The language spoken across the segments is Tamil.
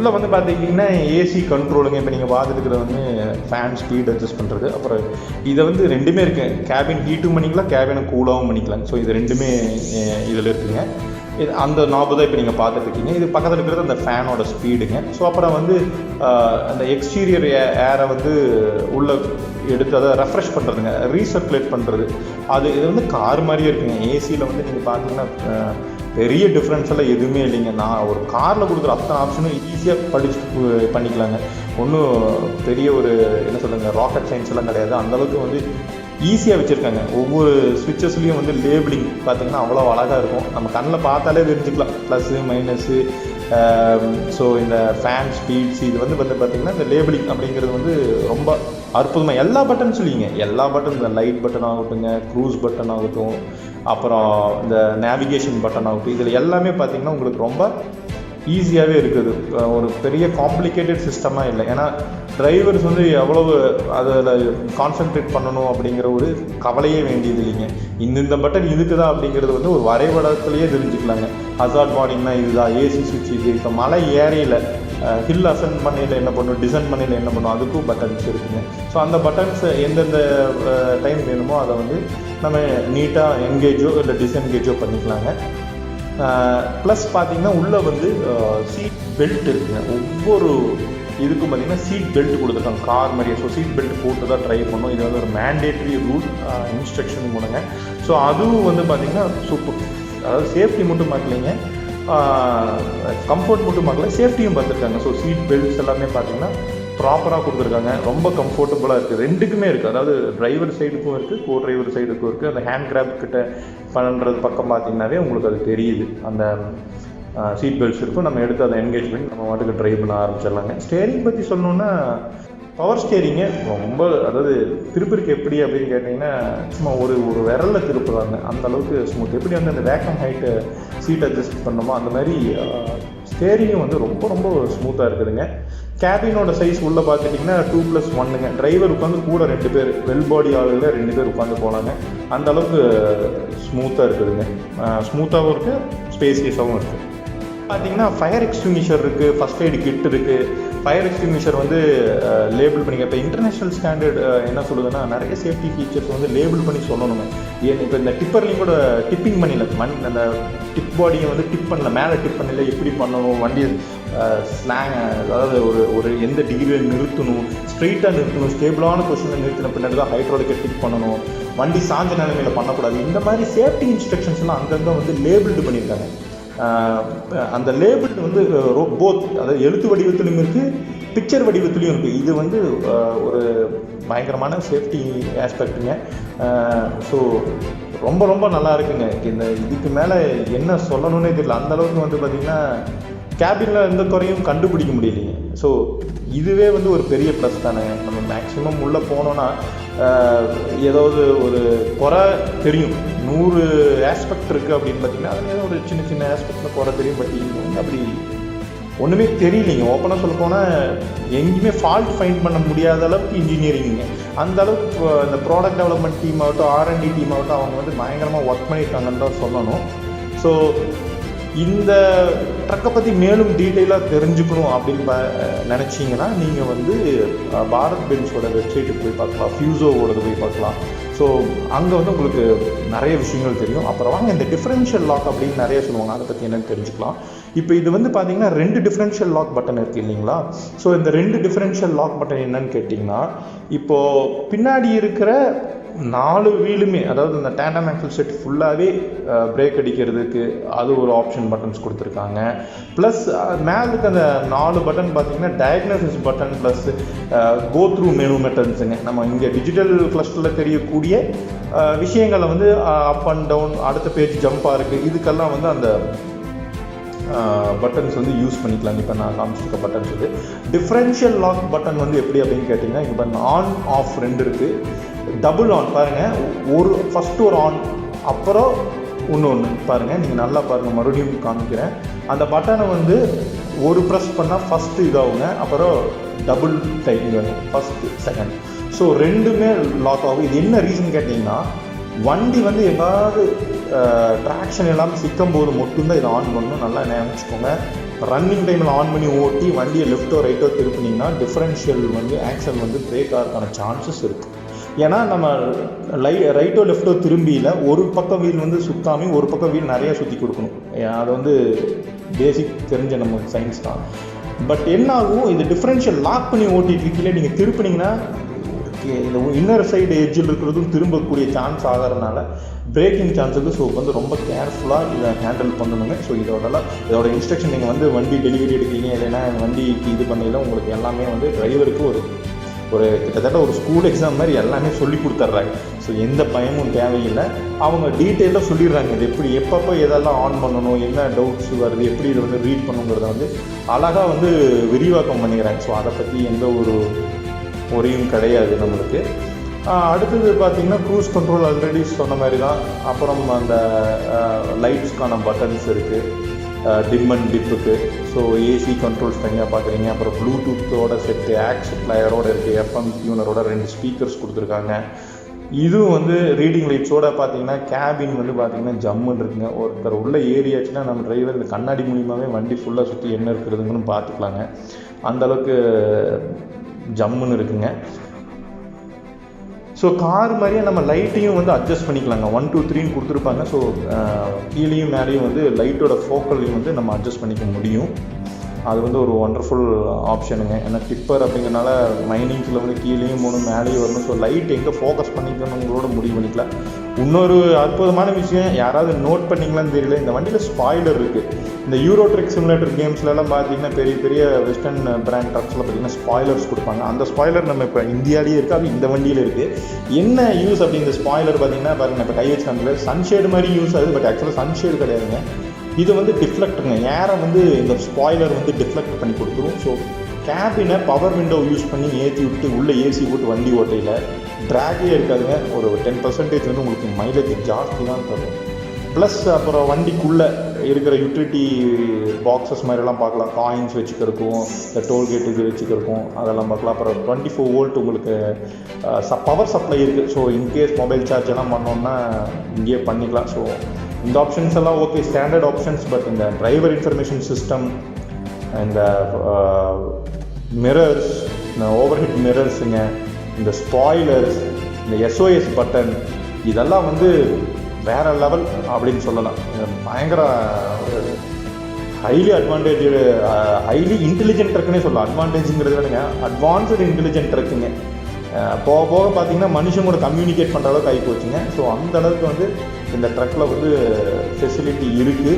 உள்ளே வந்து பார்த்திங்கன்னா ஏசி கண்ட்ரோலுங்க. இப்போ நீங்கள் பார்த்துட்டு வந்து ஃபேன் ஸ்பீட் அட்ஜஸ்ட் பண்ணுறது. அப்புறம் இதை வந்து ரெண்டுமே இருக்குது. கேபின் ஹீட்டும் பண்ணிக்கலாம், கேபினை கூலாகவும் பண்ணிக்கலாம். ஸோ இது ரெண்டுமே இதில் இருக்குதுங்க. இது அந்த நாபு தான் இப்போ நீங்கள் பார்த்துட்ருக்கீங்க. இது பக்கத்தில் இருக்கிறது அந்த ஃபேனோட ஸ்பீடுங்க. ஸோ அப்புறம் வந்து அந்த எக்ஸ்டீரியர் ஏரை வந்து உள்ளே எடுத்து அதை ரெஃப்ரெஷ் பண்ணுறதுங்க, ரீசர்க்குலேட் பண்ணுறது. இது வந்து கார் மாதிரியே இருக்குங்க. ஏசியில் வந்து நீங்கள் பார்த்தீங்கன்னா பெரிய டிஃப்ரென்ஸ் எல்லாம் எதுவுமே இல்லைங்க. நான் ஒரு காரில் கொடுக்குற அத்தனை ஆப்ஷனும் ஈஸியாக படிச்சுட்டு பண்ணிக்கலாங்க. ஒன்றும் பெரிய ஒரு என்ன சொல்லுங்கள் ராக்கெட் சயின்ஸ் எல்லாம் கிடையாது. அந்தளவுக்கு வந்து ஈஸியாக வச்சுருக்காங்க. ஒவ்வொரு ஸ்விட்சஸ்லேயும் வந்து லேபிளிங் பார்த்திங்கன்னா அவ்வளோ அழகாக இருக்கும். நம்ம கண்ணில் பார்த்தாலே தெரிஞ்சுக்கலாம் ப்ளஸ்ஸு மைனஸு. ஸோ இந்த ஃபேன் ஸ்பீட்ஸ் இது வந்து பார்த்திங்கன்னா இந்த லேபிளிங் அப்படிங்கிறது வந்து ரொம்ப அற்புதமாக எல்லா பட்டன் சொல்லிங்க. எல்லா பட்டன், இந்த லைட் பட்டன் ஆகட்டுங்க, க்ரூஸ் பட்டன் ஆகட்டும், அப்புறம் இந்த நேவிகேஷன் பட்டன் ஆகட்டும், இதில் எல்லாமே பார்த்திங்கன்னா உங்களுக்கு ரொம்ப ஈஸியாகவே இருக்குது. ஒரு பெரிய காம்ப்ளிகேட்டட் சிஸ்டமாக இல்லை. ஏன்னா டிரைவர்ஸ் வந்து எவ்வளவு அதில் கான்சன்ட்ரேட் பண்ணணும் அப்படிங்கிற ஒரு கவலையே வேண்டியது இல்லைங்க. இந்த பட்டன் இதுக்கு தான் அப்படிங்கிறது வந்து ஒரு வரைபடத்துலேயே தெரிஞ்சுக்கலாங்க. ஹசார்ட் வார்னிங்னா இதுதான், ஏசி சுவிட்ச் இது. இப்போ மலை ஏரியில் ஹில் அசென்ட் பண்ணையில் என்ன பண்ணும், டிசைன் பண்ணையில் என்ன பண்ணும், அதுக்கும் பட்டன்ஸ் இருக்குங்க. ஸோ அந்த பட்டன்ஸ் எந்தெந்த டைம் வேணுமோ அதை வந்து நம்ம நீட்டாக என்கேஜோ இல்லை டிஸ்என்கேஜோ பண்ணிக்கலாங்க. ப்ளஸ் பார்த்திங்கன்னா உள்ளே வந்து சீட் பெல்ட் இருக்குங்க. ஒவ்வொரு இதுக்கும் பார்த்திங்கன்னா சீட் பெல்ட் கொடுத்துருக்காங்க கார் மாதிரியே. ஸோ சீட் பெல்ட் போட்டு தான் ட்ரை பண்ணணும். இது வந்து ஒரு மேண்டேட்ரி ரூல் இன்ஸ்ட்ரக்ஷன் போடுங்க. ஸோ அதுவும் வந்து பார்த்திங்கன்னா சூப்பர். அதாவது சேஃப்டி மட்டும் பார்க்கலைங்க, கம்ஃபர்ட் மட்டும் பார்க்கல, சேஃப்டியும் பார்த்துருக்காங்க. ஸோ சீட் பெல்ட்ஸ் எல்லாமே பார்த்திங்கன்னா ப்ராப்பராக கொடுத்துருக்காங்க. ரொம்ப கம்ஃபர்டபுளாக இருக்குது. ரெண்டுக்குமே இருக்குது. அதாவது டிரைவர் சைடுக்கும் இருக்குது, கோ டிரைவர் சைடுக்கும் இருக்குது. அந்த ஹேண்ட் கிராப் கிட்ட பண்ணுறது பக்கம் பார்த்திங்கனாவே உங்களுக்கு அது தெரியுது. அந்த சீட் பெல்ட்ஸ் இருக்கும். நம்ம எடுத்து அதை என்கேஜ் பண்ணி நம்ம வாட்டுக்கு ட்ரைவ் பண்ண ஆரம்பிச்சிடலாங்க. ஸ்டேரிங் பற்றி சொல்லணுன்னா பவர் ஸ்டேரிங்கு ரொம்ப, அதாவது திருப்பிருக்கு எப்படி அப்படின்னு கேட்டிங்கன்னா சும்மா ஒரு விரலில் திருப்புறாங்க. அந்த அளவுக்கு ஸ்மூத். எப்படி வந்து அந்த வேக்கம் ஹைட்டு சீட் அட்ஜஸ்ட் பண்ணணுமோ அந்த மாதிரி ஸ்டேரிங்கும் வந்து ரொம்ப ரொம்ப ஸ்மூத்தாக இருக்குதுங்க. கேபினோட சைஸ் உள்ளே பார்த்துட்டிங்கன்னா 2+1ங்க. டிரைவர் உட்காந்து கூட 2 பேர், வெல் பாடி ஆளுகளில் 2 பேர் உட்காந்து போகலாங்க. அந்த அளவுக்கு ஸ்மூத்தாக இருக்குதுங்க. ஸ்மூத்தாகவும் இருக்குது, ஸ்பேசியஸாகவும் இருக்குது. பார்த்திங்கன்னா ஃபயர் எக்ஸ்டிங்விஷர் இருக்குது, ஃபஸ்ட் எய்டு கிட் இருக்குது. ஃபயர் எக்ஸ்டிங்விஷர் வந்து லேபிள் பண்ணிங்க. இப்போ இன்டர்நேஷ்னல் ஸ்டாண்டர்ட் என்ன சொல்லுதுன்னா நிறைய சேஃப்டி ஃபீச்சர்ஸ் வந்து லேபிள் பண்ணி சொல்லணுங்க. இப்போ இந்த டிப்பர்லையும் கூட டிப்பிங் பண்ணல, அந்த டிப் பாடியை வந்து டிப் பண்ணல, மேலே டிப் பண்ணல, எப்படி பண்ணணும், வண்டியை ஸ்லாங், அதாவது ஒரு எந்த டிகிரியில் நிறுத்தணும், ஸ்ட்ரெயிட்டாக நிறுத்தணும், ஸ்டேபிளான பொசிஷனில் நிறுத்தின பின்னாடி தான் ஹைட்ராலிக்கை டிப் பண்ணணும், வண்டி சாஞ்ச நிலைமையில் பண்ணக்கூடாது. இந்த மாதிரி சேஃப்டி இன்ஸ்ட்ரக்ஷன்ஸ்லாம் அங்கங்கே வந்து லேபிள்டு பண்ணியிருக்காங்க. அந்த லேபிள் வந்து போத், அதாவது எழுத்து வடிவத்திலும் இருக்குது, பிக்சர் வடிவத்துலேயும் இருக்குது. இது வந்து ஒரு பயங்கரமான சேஃப்டி ஆஸ்பெக்ட்டுங்க. ஸோ ரொம்ப ரொம்ப நல்லா இருக்குங்க. இதுக்கு மேலே என்ன சொல்லணுன்னே தெரியல. அந்தளவுக்கு வந்து பார்த்திங்கன்னா கேபினில் எந்த குறையும் கண்டுபிடிக்க முடியலைங்க. ஸோ இதுவே வந்து ஒரு பெரிய ப்ளஸ் தானே. நம்ம மேக்ஸிமம் உள்ளே போனோன்னா ஏதாவது ஒரு குறை தெரியும். 100 ஆஸ்பெக்ட் இருக்குது அப்படின்னு பார்த்திங்கன்னா அதில் ஏதோ ஒரு சின்ன சின்ன ஆஸ்பெக்டில் குறை தெரியும். பட் இது வந்து அப்படி ஒன்றுமே தெரியலைங்க. ஓப்பனாக சொல்ல போனால் எங்கேயுமே ஃபால்ட் ஃபைண்ட் பண்ண முடியாத அளவுக்கு இன்ஜினியரிங்க. அந்த அளவுக்கு இந்த ப்ராடக்ட் டெவலப்மெண்ட் டீம் ஆகட்டும், R&D டீம் ஆகட்டும், அவங்க வந்து பயங்கரமாக ஒர்க் பண்ணியிருக்காங்கன்னு தான் சொல்லணும். ஸோ இந்த ட்ரக்கை பற்றி மேலும் டீட்டெயிலாக தெரிஞ்சுக்கணும் அப்படின்னு நினச்சிங்கன்னா நீங்கள் வந்து பாரத் பென்ஸோட வெப்சைட்டுக்கு போய் பார்க்கலாம், ஃபியூசோவோடது போய் பார்க்கலாம். ஸோ அங்கே வந்து உங்களுக்கு நிறைய விஷயங்கள் தெரியும். அப்புறம் வாங்க இந்த டிஃப்ரென்ஷியல் லாக் அப்படின்னு நிறைய சொல்லுவாங்க, அதை பற்றி என்னென்னு தெரிஞ்சுக்கலாம். இப்போ இது வந்து பார்த்தீங்கன்னா 2 டிஃப்ரென்ஷியல் லாக் பட்டன் இருக்குது இல்லைங்களா? ஸோ இந்த 2 டிஃப்ரென்ஷியல் லாக் பட்டன் என்னன்னு கேட்டிங்கன்னா, இப்போது பின்னாடி இருக்கிற 4 வீலுமே, அதாவது இந்த டேண்டம் ஆக்சல் செட் ஃபுல்லாகவே பிரேக் அடிக்கிறதுக்கு அது ஒரு ஆப்ஷன் பட்டன்ஸ் கொடுத்துருக்காங்க. ப்ளஸ் மேலுக்கு அந்த 4 பட்டன் பார்த்திங்கன்னா diagnosis button plus go through menu பட்டன்ஸுங்க. நம்ம இங்கே டிஜிட்டல் கிளஸ்டரில் தெரியக்கூடிய விஷயங்களை வந்து அப் அண்ட் டவுன், அடுத்த பேஜ் ஜம்பாக இருக்குது, இதுக்கெல்லாம் வந்து அந்த பட்டன்ஸ் வந்து யூஸ் பண்ணிக்கலாம். இப்போ நான் காமிச்சிருக்க பட்டன்ஸ் வந்து டிஃப்ரென்ஷியல் லாக் பட்டன் வந்து எப்படி அப்படின்னு கேட்டிங்கன்னா, இப்போ ஆன் ஆஃப் 2 இருக்குது. டபுள் ஆன் பாருங்கள், ஃபஸ்ட்டு ஒரு ஆன், அப்புறம் இன்னொன்று பாருங்கள், நீங்கள் நல்லா பாருங்கள், மறுபடியும் காமிக்கிறேன். அந்த பட்டனை வந்து ஒரு ப்ரெஸ் பண்ணால் ஃபஸ்ட்டு இதாகுங்க, அப்புறம் டபுள் டைப் வேணும், ஃபஸ்ட்டு செகண்ட். ஸோ 2மே லாக் ஆகும். இது என்ன ரீசன் கேட்டிங்கன்னா, வண்டி வந்து எங்காவது ட்ராக்ஷன் இல்லாமல் சிக்கும் போது மட்டும்தான் இதை ஆன் பண்ணணும். நல்லா நினச்சிக்கோங்க. ரன்னிங் டைமில் ஆன் பண்ணி ஓட்டி வண்டியை லெஃப்ட்டோ ரைட்டோ திருப்பினீங்கன்னா டிஃபரன்ஷியல் வந்து ஆக்சல் வந்து பிரேக் ஆகிறதுக்கான சான்சஸ் இருக்குது. ஏன்னா நம்ம ரைட்டோ லெஃப்ட்டோ திரும்பியில் ஒரு பக்கம் வீல் வந்து சுத்தாமல் ஒரு பக்கம் வீல் நிறையா சுற்றி கொடுக்கணும். அது வந்து பேசிக் தெரிஞ்ச நம்ம சயின்ஸ் தான். பட் என்ன ஆகும், இது டிஃபரன்ஷியல் லாக் பண்ணி ஓட்டிகிட்டு இருக்கீங்களே, நீங்கள் திருப்பினீங்கன்னா இந்த இன்னர் சைடு எட்ஜில் இருக்கிறதும் திரும்பக்கூடிய சான்ஸ் ஆகிறதுனால பிரேக்கிங் சான்ஸுக்கு ஸோ வந்து ரொம்ப கேர்ஃபுல்லாக இதை ஹேண்டில் பண்ணணுங்க. ஸோ இதோட இன்ஸ்ட்ரக்ஷன் நீங்கள் வந்து வண்டி டெலிவரி எடுக்கிறீங்க இல்லைன்னா வண்டிக்கு இது பண்ணல உங்களுக்கு எல்லாமே வந்து டிரைவருக்கு ஒரு கிட்டத்தட்ட ஒரு ஸ்கூல் எக்ஸாம் மாதிரி எல்லாமே சொல்லி கொடுத்துட்றாங்க. ஸோ எந்த பயமும் தேவையில்லை. அவங்க டீட்டெயிலாக சொல்லிடுறாங்க இது எப்படி எப்பப்போ எதெல்லாம் ஆன் பண்ணணும், என்ன டவுட்ஸ் வருது, எப்படி இதை வந்து ரீட் பண்ணுங்கிறத வந்து அழகாக வந்து விரிவாக்கம் பண்ணிக்கிறாங்க. ஸோ அதை பற்றி எந்த ஒரு ஒரையும் கிடையாது நம்மளுக்கு. அடுத்தது பார்த்திங்கன்னா க்ரூஸ் கண்ட்ரோல் ஆல்ரெடி சொன்ன மாதிரி தான். அப்புறம் அந்த லைட்ஸ்க்கான பட்டன்ஸ் இருக்குது, டிம் அண்ட் டிப்புக்கு. ஸோ ஏசி கண்ட்ரோல்ஸ் தனியாக பார்க்குறீங்க. அப்புறம் ப்ளூடூத்தோட செட்டு, ஆக்ஸ் பிளேயரோடு இருக்குது, எஃப்எம் டியூனரோட 2 ஸ்பீக்கர்ஸ் கொடுத்துருக்காங்க. இதுவும் வந்து ரீடிங் லைட்ஸோடு பார்த்தீங்கன்னா கேபின் வந்து பார்த்திங்கன்னா ஜம்முன்னு இருக்குங்க. ஒருத்தர் உள்ள ஏரியாச்சுன்னா நம்ம டிரைவர் இந்த கண்ணாடி மூலியமாகவே வண்டி ஃபுல்லாக சுற்றி என்ன இருக்கிறதுங்கன்னு பார்த்துக்கலாங்க. அந்தளவுக்கு ஜம்முன்னு இருக்குங்க. ஸோ கார் மாதிரியே நம்ம லைட்டையும் வந்து அட்ஜஸ்ட் பண்ணிக்கலாங்க. 1 2 3ன்னு கொடுத்துருப்பாங்க. ஸோ கீழேயும் மேலேயும் வந்து லைட்டோட ஃபோக்கலையும் வந்து நம்ம அட்ஜஸ்ட் பண்ணிக்க முடியும். அது வந்து ஒரு ஒண்டர்ஃபுல் ஆப்ஷனுங்க. ஏன்னா டிப்பர் அப்படிங்கிறனால மைனிங்ஸில் வந்து கீழேயும் போகணும் மேலேயும் வரணும். ஸோ லைட் எங்கே ஃபோக்கஸ் பண்ணிக்கணுங்களோட முடிவு பண்ணிக்கலாம். இன்னொரு அற்புதமான விஷயம் யாராவது நோட் பண்ணிங்களான்னு தெரியல, இந்த வண்டியில் ஸ்பாய்லர் இருக்குது. இந்த யூரோ ட்ரக் சிமுலேட்டர் கேம்ஸ்லலாம் பார்த்தீங்கன்னா பெரிய பெரிய வெஸ்டர்ன் பிராண்ட் ட்ரக்ஸில் பார்த்தீங்கன்னா ஸ்பாய்லர்ஸ் கொடுப்பாங்க. அந்த ஸ்பாய்லர் நம்ம இப்போ இந்தியாவிலேயே இருக்குது, அது இந்த வண்டியில் இருக்குது. என்ன யூஸ் அப்படி இந்த ஸ்பாய்லர் பார்த்தீங்கன்னா பாருங்கள், இப்போ கை வச்சாங்க சன்ஷேடு மாதிரி யூஸ் ஆகுது. பட் ஆக்சுவலாக சன்ஷேடு கிடையாதுங்க, இது வந்து டிஃப்ளெக்ட்டுங்க. ஏரை வந்து இந்த ஸ்பாய்லர் வந்து டிஃப்ளெக்ட் பண்ணி கொடுத்துரும். ஸோ கேபினை பவர் விண்டோ யூஸ் பண்ணி ஏற்றி விட்டு உள்ளே ஏசி போட்டு வண்டி ஓட்டையில் ட்ராகே இருக்காதுங்க. ஒரு 10% வந்து உங்களுக்கு மைலேஜ் ஜாஸ்தி தான் தரும். ப்ளஸ் அப்புறம் வண்டிக்குள்ளே இருக்கிற யூட்டிலிட்டி பாக்ஸஸ் மாதிரிலாம் பார்க்கலாம். காயின்ஸ் வச்சுக்கிறக்கும், இந்த டோல்கேட் இது வச்சுக்கிறக்கும் அதெல்லாம் பார்க்கலாம். அப்புறம் 24 வோல்ட் உங்களுக்கு பவர் சப்ளை இருக்குது. ஸோ இன்கேஸ் மொபைல் சார்ஜ் எல்லாம் பண்ணோன்னா இங்கேயே பண்ணிக்கலாம். ஸோ இந்த ஆப்ஷன்ஸ் எல்லாம் ஓகே, ஸ்டாண்டர்ட் ஆப்ஷன்ஸ். பட் இந்த டிரைவர் இன்ஃபர்மேஷன் சிஸ்டம், இந்த மிரர்ஸ், இந்த ஓவர்ஹெட் மிரர்ஸுங்க, இந்த ஸ்பாய்லர்ஸ், இந்த எஸ்ஓஎஸ் பட்டன், இதெல்லாம் வந்து வேறு லெவல் அப்படின்னு சொல்லலாம். பயங்கர ஹைலி அட்வான்டேஜ், ஹைலி இன்டெலிஜென்ட் ட்ரக்குன்னே சொல்லலாம். அட்வான்டேஜுங்கிறது விடங்க அட்வான்ஸ்டு இன்டெலிஜென்ட் ட்ரக்குங்க. போக போக பார்த்தீங்கன்னா மனுஷன் கூட கம்யூனிகேட் பண்ணுற அளவுக்கு ஆகி போச்சுங்க. ஸோ அந்த அளவுக்கு வந்து இந்த ட்ரக்கில் வந்து ஃபெசிலிட்டி இருக்குது.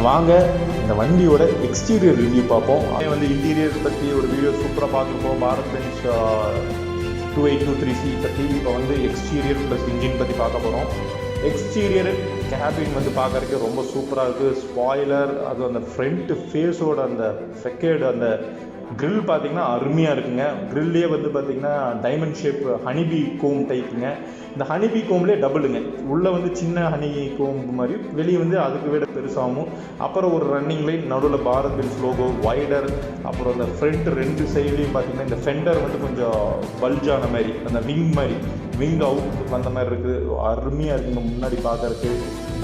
வாங்க இந்த வண்டியோட எக்ஸ்டீரியர் ரிவ்யூ பார்ப்போம். அதே வந்து இன்டீரியர் பற்றி ஒரு வீடியோ சூப்பராக பார்த்துருப்போம், பாரத் பென்ஸ் 2823C பற்றி. இப்போ வந்து எக்ஸ்டீரியர் ப்ளஸ் இன்ஜின் பற்றி பார்க்க போகிறோம். எக்ஸ்டீரியர் கேபின் வந்து பார்க்குறதுக்கு ரொம்ப சூப்பராக இருக்குது. ஸ்பாய்லர், அது அந்த ஃப்ரண்ட் ஃபேஸோட அந்த ஃபெக்கேடு, அந்த க்ரில் பார்த்திங்கன்னா அருமையாக இருக்குங்க. க்ரில்லே வந்து பார்த்திங்கன்னா டைமண்ட் ஷேப் ஹனிபி கோம் டைப்புங்க. இந்த ஹனிபி கோம்லேயே டபுளுங்க. உள்ளே வந்து சின்ன ஹனி கோம் மாதிரி, வெளியே வந்து அதுக்கு விட பெருசாகும். அப்புறம் ஒரு ரன்னிங் லைன், நடுவில் பாரத் பென்ஸ் லோகோ, வைடர். அப்புறம் அந்த ஃப்ரண்ட் 2 சைட்லேயும் பார்த்திங்கன்னா இந்த ஃபெண்டர் வந்து கொஞ்சம் பல்ஜான மாதிரி, அந்த விங் அவுட் வந்த மாதிரி இருக்குது. அருமையாக இருக்குங்க முன்னாடி பார்க்குறதுக்கு.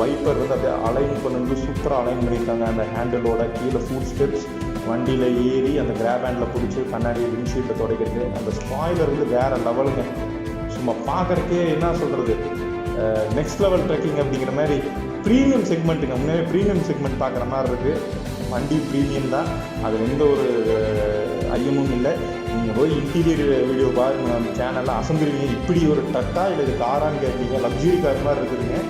வைப்பர் வந்து அப்படியே அலைன் பண்ணி சூப்பராக அலைன் பண்ணியிருக்காங்க. அந்த ஹேண்டிலோட கீழே ஃபுட் ஸ்டெப்ஸ், வண்டியில் ஏறி அந்த கிராப் ஹேண்டில் பிடிச்சி கண்ணாடி விண்ட்ஷீல்டை துடைக்கிறது. அந்த ஸ்பாய்லர் வந்து வேறு லெவலுங்க. சும்மா பார்க்குறக்கே என்ன சொல்கிறது, நெக்ஸ்ட் லெவல் ட்ரெக்கிங் அப்படிங்கிற மாதிரி. ப்ரீமியம் செக்மெண்ட்டுங்க, முன்னாடி ப்ரீமியம் செக்மெண்ட் பார்க்குற மாதிரி இருக்குது. வண்டி ப்ரீமியம் தான், அதில் எந்த ஒரு ஐயமும் இல்லை. நீங்கள் போய் இன்டீரியர் வீடியோ பாருங்க, நம்ம சேனலில் அசந்துருவீங்க. இப்படி ஒரு ட்ரக்கா இல்லை இது காரான்னு கேட்பீங்க. லக்ஸுரி கார் மாதிரி இருக்குதுங்க.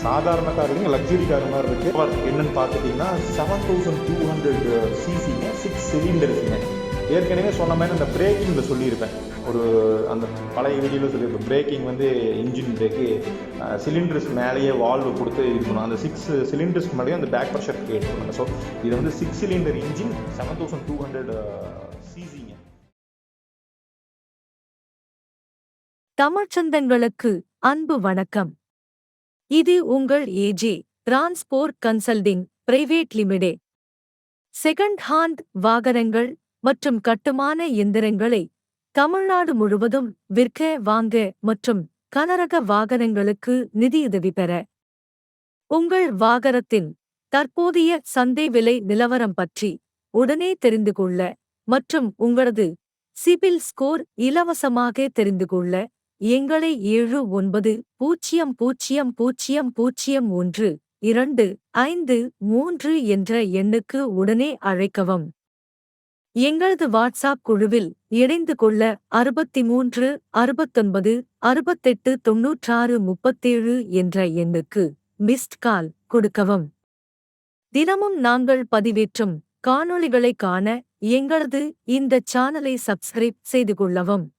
சாதாரண கார் இல்லைங்க, லக்ஸுரி கார் மாதிரி இருக்குது. என்னென்னு பார்த்துட்டிங்கன்னா 7200cc 6 சிலிண்டர்ஸுங்க. ஏற்கனவே சொன்ன மாதிரி அந்த பிரேக்கிங்கில் சொல்லியிருப்பேன், ஒரு அந்த பழைய வீடியோவில் சொல்லியிருப்பேன். பிரேக்கிங் வந்து இன்ஜின் பிரேக்கு சிலிண்டர்ஸ் மேலேயே வால்வு கொடுத்து இது பண்ணணும். அந்த 6 சிலிண்டர்ஸ்க்கு மேலேயே அந்த பேக் ப்ரெஷர் கிரியேட் பண்ணுங்க. ஸோ இது வந்து 6 சிலிண்டர் இன்ஜின் 7200cc. தமிழ்ச் சொந்தங்களுக்கு அன்பு வணக்கம். இது உங்கள் AJ transport consulting private limited. Second hand வாகனங்கள் மற்றும் கட்டுமான இயந்திரங்களை தமிழ்நாடு முழுவதும் விற்க, வாங்க மற்றும் கனரக வாகனங்களுக்கு நிதியுதவி பெற உங்கள் வாகனத்தின் தற்போதைய சந்தை விலை நிலவரம் பற்றி உடனே தெரிந்து கொள்ள மற்றும் உங்களது சிபில் ஸ்கோர் இலவசமாக தெரிந்து கொள்ள எங்களை 7900001253 என்ற எண்ணுக்கு உடனே அழைக்கவும். எங்களது வாட்ஸ்அப் குழுவில் இணைந்து கொள்ள 63 69 68 96 37 என்ற எண்ணுக்கு மிஸ்ட் கால் கொடுக்கவும். தினமும் நாங்கள் பதிவேற்றும் காணொளிகளைக் காண எங்களது இந்த சேனலை சப்ஸ்கிரைப் செய்து கொள்ளவும்.